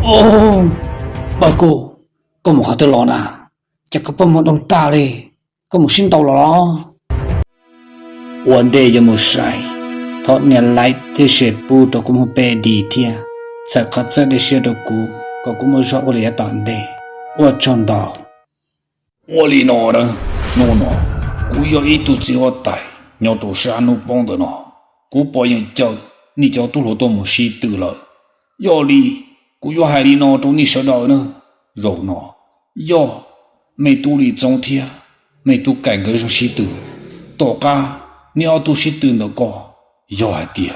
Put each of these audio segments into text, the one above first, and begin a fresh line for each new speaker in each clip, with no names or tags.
哦，bà cô một hạt lò nè, chắc có một đồng ta đi, có một xin tàu lò. Vấn đề giờ một sai, thọ nhận lại thì sẽ bù cho cũng một bé đi thia, sẽ có sẽ để sẽ được cú, có cũng một số lý tận đề, tôi chọn đạo.
我哩喏的，喏喏，古要一肚子好大，要做啥弄帮的喏，古保养叫你叫多罗多么西得了，要哩古要海里喏做你晓得呢，肉喏，要没肚里中天，没肚改革上西得，大家你要都西得那个，要海的，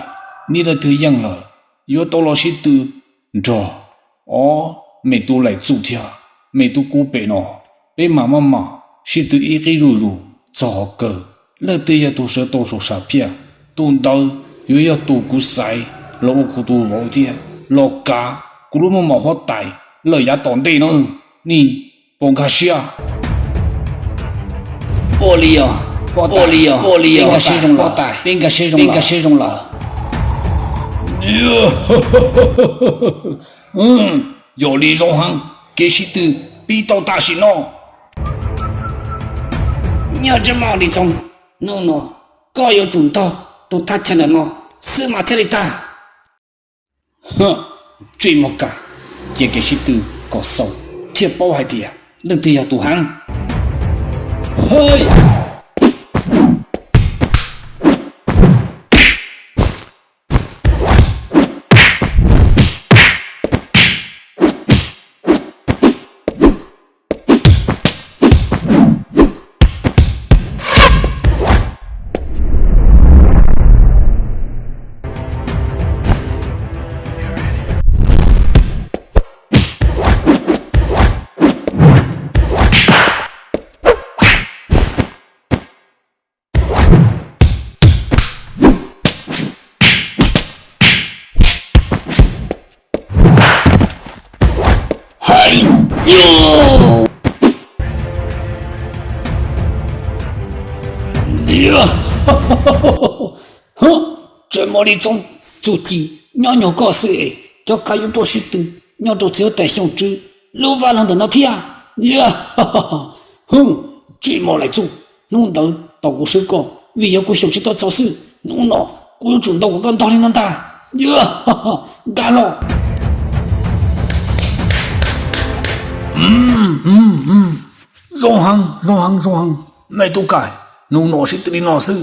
你的这样了，要到了西得，你知道，哦，没肚来做天，没肚古白喏。被妈妈骂，是对一个如如糟糕，那对呀都是多少傻片，懂到又要多古塞，老苦多无的，老家古鲁么冇好大，老也当地呢，你帮卡下。
玻璃啊，玻璃啊，玻璃啊，边个谁中了？边个谁中了？边个谁中了？
有理容行，给是的比到大行咯。
你要这么的中，弄喏，高有准到，都他听的喏，司马天里大。
哼，最莫干，这个是的搞手，贴包还的呀，那对呀都行。嘿。哟！呀！哼！这么的种主题，鸟鸟告诉哎，叫该有多少度，鸟都只有带相知，老板能等到天呀！哼！这么来做，弄到我手讲，为要我想知道做事，弄了，我有准到我跟道理能打呀！干了！容行，没都改，侬老是对你老师，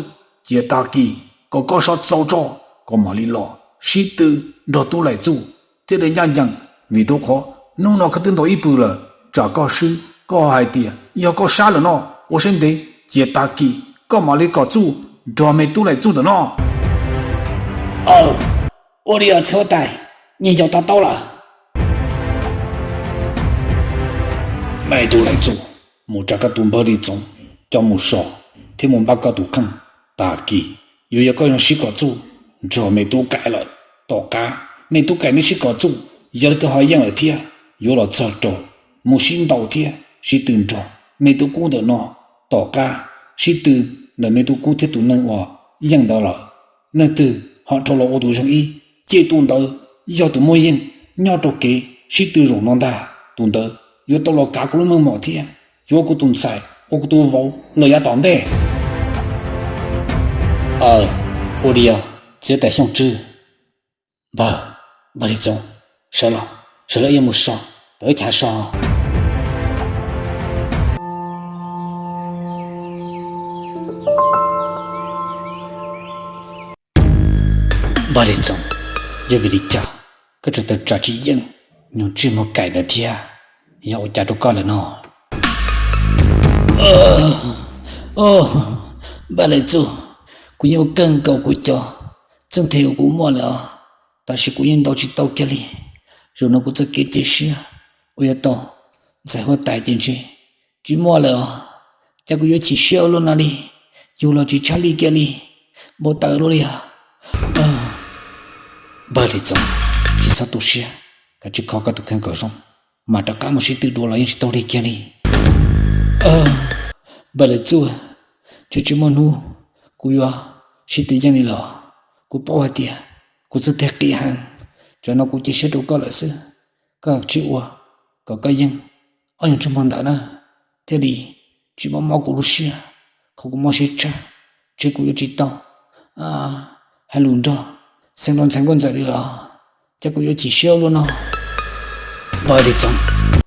接打击，个说早早，个马里老，是的，绕都来做，这人家讲，为多好，侬老可等到一步了，这个是个海的，要个杀人喏，我现在接打击，个马里个做，这没都来做的喏。
哦，我的要车带，你要达到了。
没都来做，冇这个东北的种，叫冇少，听冇把个都看，打击，有一个人是个做，这没都改了，大家没都改你是个做，有的好样了天，有了做着，冇心到天，是等着，没都顾的喏，大家是等，那没都顾的都能话，样到了，那得好做了我都生意，这懂得要都冇样，要都给是等容能的，懂得。有到了家国们毛天，有个东西，我个都忘，了也当的。
我的呀，只带相知，不的中，谁了也没上，都天上。不的中，也为你家，可是得抓起硬，用这么改的天。要我家都搞了呢。把来做，我要更高国家，整体我摸了，但是我引导去到这里，然后我再给解释，我要到才会带进去，去摸了，这个月去小了那里，有了去查理这里，没带了呀。把来做，其实都是，他去考个都看高上。Mata kamu situ dua lain story kali. Balik tu, cuci manu, kuya situ yang ni lah, ku bawa dia, ku setek kihan, jangan ku cakap doa lah se, có chịu à có cái gì anh chụp bằng đã nè thế thì chỉ bảo máu của Lucia không có máu sẽ cha chỉ của chỉ tao hay luôn cho xem đón sáng con dậy đi là chắc của chỉ siêu luôn nó bởi vì chồng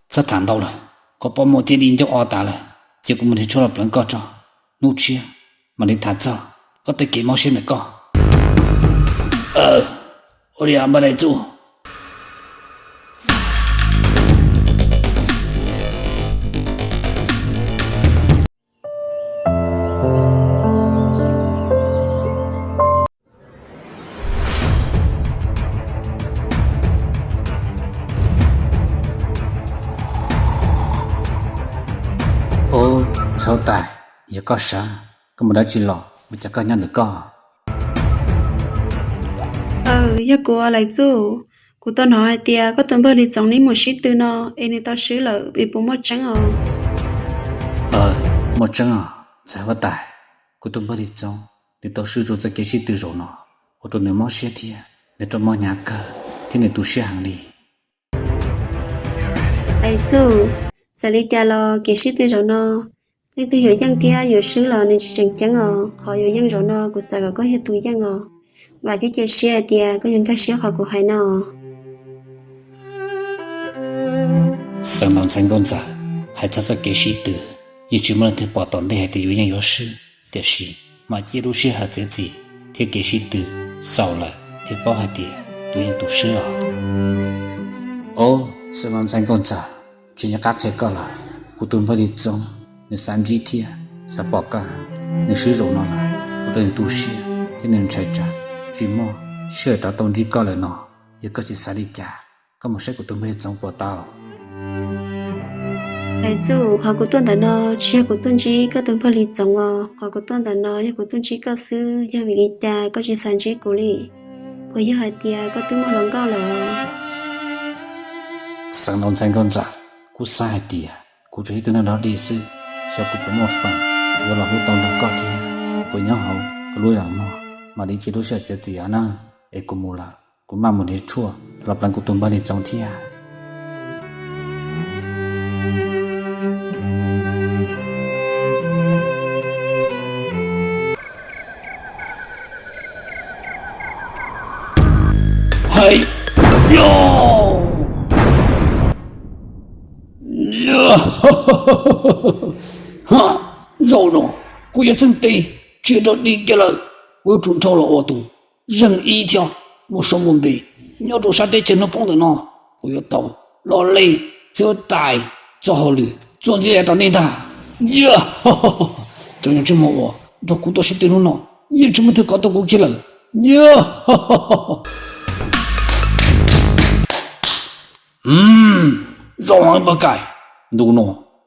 sắp thản đâu rồi có bao một thiên đi cho ở ta rồi chỉ của mình thì cho là lần có cho nụ chia mà đi thả cho có thể kỹ máu xin được có ôi đi mà đây chú ô sao tại giờ có sao có một đứa chỉ lọ mà chắc có nhận được có
giờ cô lại chú cô tao nói tia có tao bơi đi trong ní một xí từ nó em đi tao xứ là bị bố mất trắng
một trắng sao có tại cô tôi mới đi trong để tao sử dụng cái xí từ rồi nó ô tôi nếu mất xí thì để cho mất nhà cờ thì để tôi xí hàng đi
lại chú sẽ đi cha lo cái xí từ rồi nó nên từ hiểu dân tia hiểu xứ là nên chẳng chẳng họ hiểu dân rồi nó của sao có hiểu tuổi dân và cái chơi xe tia có những cái xe họ của hai nó
sáng năm sáng con già hay chắc sẽ cái xí từ như chúng mình thì bảo tồn để hay thì những yếu sư để xí mà chỉ lúc xí hạt gì thì cái xí từ sau là thì bao hạt thì tôi những tổ sư ô sáng năm sáng con già chỉ là các cái là của tôi phải đi trong nên sáng gì thì sẽ bỏ cả nên sử dụng nó là của tôi những tổ sư thì nên chạy trả chỉ mò sửa trả tông chỉ có là nó giờ có chỉ sai đi trả có một số của tôi mới trong của tao
lại chú họ của tuần nó chỉ của tuần chỉ có tuần phải đi trong họ của tuần nó giờ của tuần chỉ có sư giờ vì đi cha có chỉ sản chỉ của đi của giờ hai tia có tuần một lần cao là
sáng năm sáng con già cú sai tia cú chỉ tôi nó đi sư sau cú có một phần rồi là lúc tao đã có thì của nhau họ có lối rằng mà đi chỉ đối xử chỉ gì à ấy cũng mua là cũng mang một hết chua lập lần cũng tuần ba đi trong thì hey yo ha rồi nó cô giờ chân tì chưa được đi kia lời cô chủ thâu là ô tô rừng y theo một số môn bì nhau đồ sát đây chân nó bông được nó cô giờ tàu lo lì chưa tài cho họ lì chọn gì tao nên ta cho những chuyện mộ cho cô tôi sẽ tin nó như chúng mình thực có tôi cũng kia lời rồi bà cải đủ nó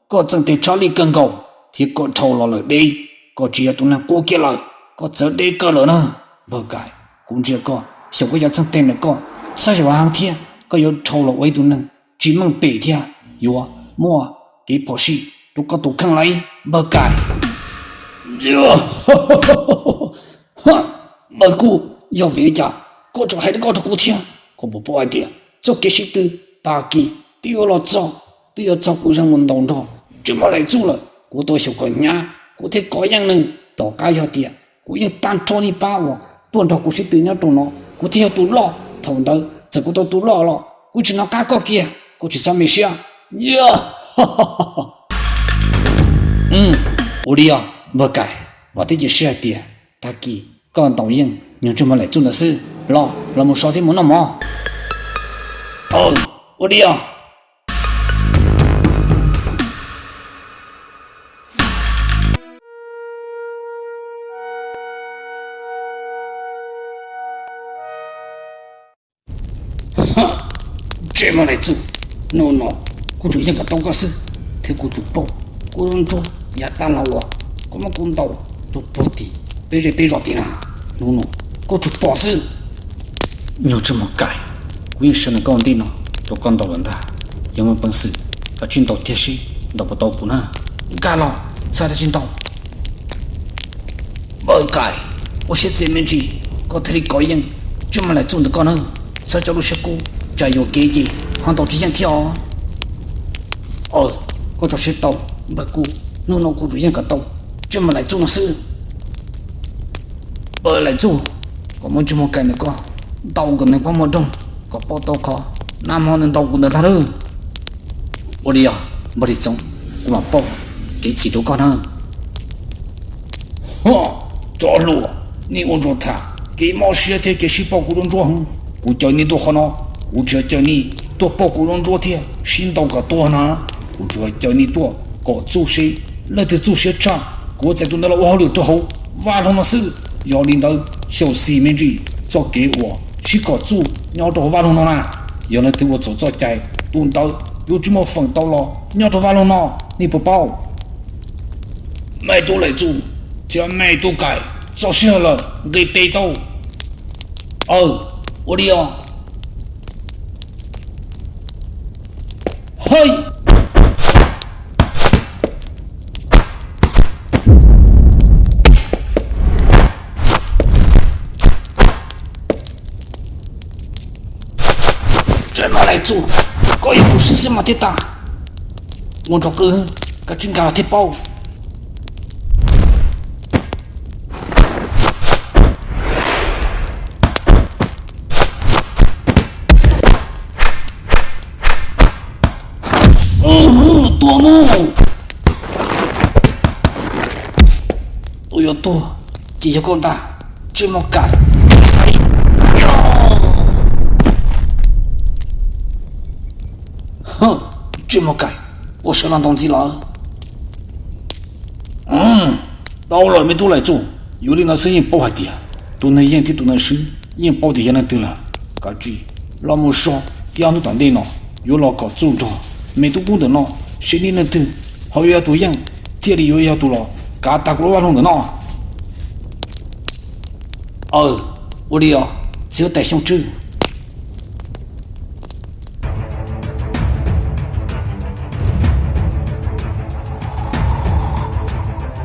có chẳng thể trả lý cân cầu thì có thâu lo lời đi có chỉ là tụi nàng cô kia lời có giờ đi cơ lời nữa bà cải cũng chỉ có sao có giờ chẳng tên nữa có sao giờ hàng thiên có giờ thâu lo với tụi nàng chỉ mang bể thiên yo mua tí bỏ xí tụi có tụi khăn lấy bà cải bà cô giờ về nhà có cho hai đứa con cô thiên có một bộ ai tiền cho cái sĩ tư ta kỳ tiêu lo cho tiêu cho cô sang muốn đồng đó chứ mà lại chú rồi cô tôi sẽ có nhà cô thấy có yang này tỏ cái cho tiền cô yên tan cho đi ba vào tuần cho cô sĩ tư nhau tụi nó cô theo tụi lo thằng đó giờ cô tôi tụi lo cô chỉ nó cá có kia cô chỉ cho mình xem ô đi à bơ cải và thế chỉ xe tiền ta kỳ còn tàu yên nhưng chứ mà lại chú là sư lo là một số thì muốn làm mò ô đi à这么来做 no cô chủ nhân cả tông ca sư thì cô chủ bộ cô rong cho nhà ta là wa có mà con tàu chủ bộ thì bây giờ tiền à no cô chủ bộ sư nhiều chứ một cái quý sinh là con tin nó cho con tàu lần ta nhưng mà bằng sự cả trên tàu thiệt sĩ đọc vào tàu của nó cái lo sao trên tàu bởi cái我写这面去có thể có yên chứ mà lại chọn được con hơn sao cho lúc cô chạy vô kế gì hàng tàu chỉ dân theo có cho xe tàu bà cụ nó cụ chỉ dân cả tàu chứ mà lại chú nó sư lại chú có muốn chú một cái nữa có tàu gần này có một trong có bao tàu có nam họ nên tàu cũng được thà đâu ô đi à bà đi trong mà bao cái chỉ đâu con hơn
cho lúa你我做他给毛些天给是包古人做我叫你多好呢我只要叫你多包古人做天心到个多呢我只要叫你多搞做些那得做些账我在做那了我好了之后晚上的事要领导小市民人做给我去搞做要做晚上的啦要来对我做做ใจ等到有这么风到了要做晚上呢你不包买多来做就要买多改做事了给逮到
我đi à嘿这么来做có yêu chủ sĩ mà thiết ta muốn cho cơ các chân gà thiết bao tua mu tôi yêu tua chỉ cho con ta chưa một cái这么改，我手上动机了。到了没都来做，有的那生意不好的，都能眼的都能收，眼包的也能得了。搞这，老母说，养都当地呢，有老搞组织，没都工的呢，谁的能得？好要多养，店里又要多了，搞大锅瓦弄的呢。我的呀，只有带上这。